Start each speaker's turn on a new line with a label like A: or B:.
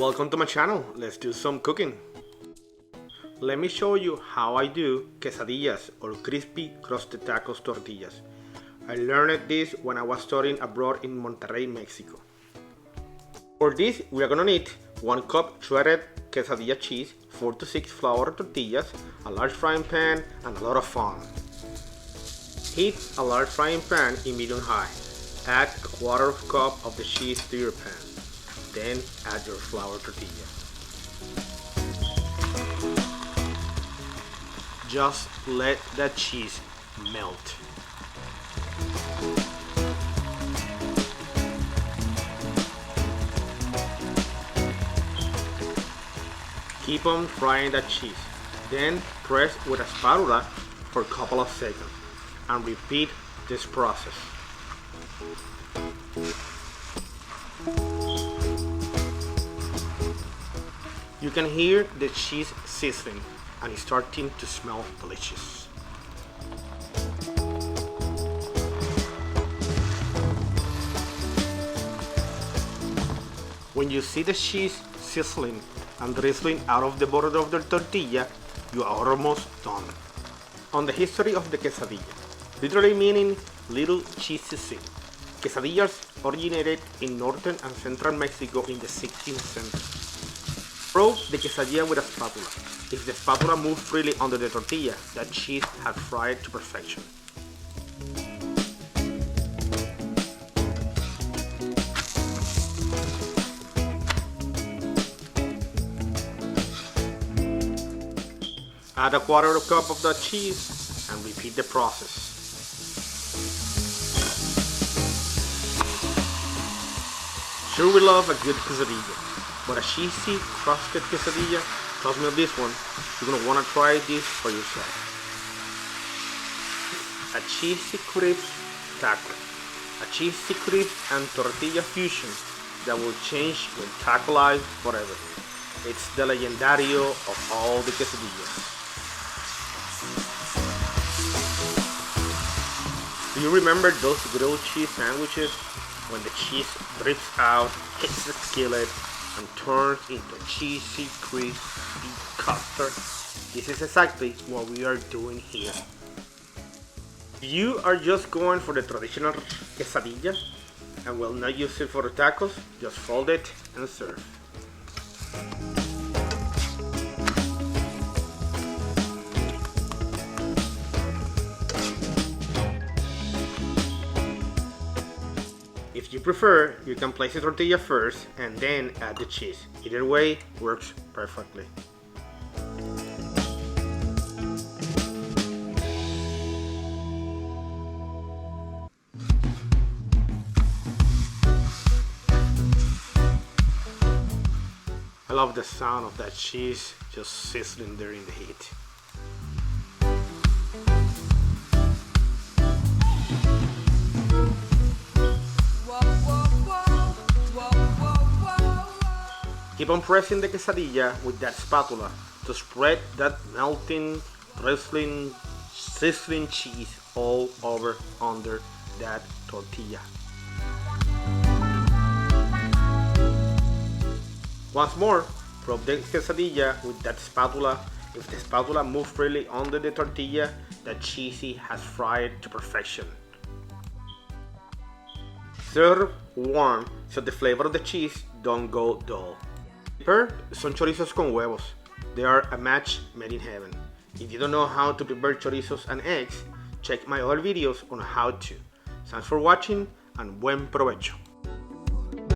A: Welcome to my channel. Let's do some cooking. Let me show you how I do quesadillas or crispy crusted tacos tortillas. I learned this when I was studying abroad in Monterrey, Mexico. For this, we are gonna need 1 cup shredded quesadilla cheese, 4 to 6 flour tortillas, a large frying pan, and a lot of fun. Heat a large frying pan in medium high. Add a 1/4 cup of the cheese to your pan. Then add your flour tortilla. Just let that cheese melt. Keep on frying that cheese. Then press with a spatula for a couple of seconds and repeat this process. You can hear the cheese sizzling and it's starting to smell delicious. When you see the cheese sizzling and drizzling out of the border of the tortilla, you are almost done. On the history of the quesadilla, literally meaning little cheesy seed, quesadillas originated in northern and central Mexico in the 16th century. Probe the quesadilla with a spatula. If the spatula moves freely under the tortilla, that cheese has fried to perfection. Add a 1/4 cup of that cheese and repeat the process. Sure, we love a good quesadilla, but a cheesy, crusted quesadilla, trust me on this one, you're gonna wanna try this for yourself. A cheesy crisp taco, a cheesy crisp and tortilla fusion that will change your taco life forever. It's the Legendario of all the quesadillas. Do you remember those grilled cheese sandwiches when the cheese drips out, hits the skillet, and turns into cheesy, crispy custard? This is exactly what we are doing here. If you are just going for the traditional quesadilla and will not use it for the tacos, just fold it and serve. If you prefer, you can place the tortilla first and then add the cheese. Either way works perfectly. I love the sound of that cheese just sizzling there in the heat. Keep on pressing the quesadilla with that spatula to spread that melting, drizzling, sizzling cheese all over under that tortilla. Once more, probe the quesadilla with that spatula. If the spatula moves freely under the tortilla, that cheesy has fried to perfection. Serve warm so the flavor of the cheese don't go dull. Prepare son chorizos con huevos. They are a match made in heaven. If you don't know how to prepare chorizos and eggs, check my other videos on how to. Thanks for watching and buen provecho.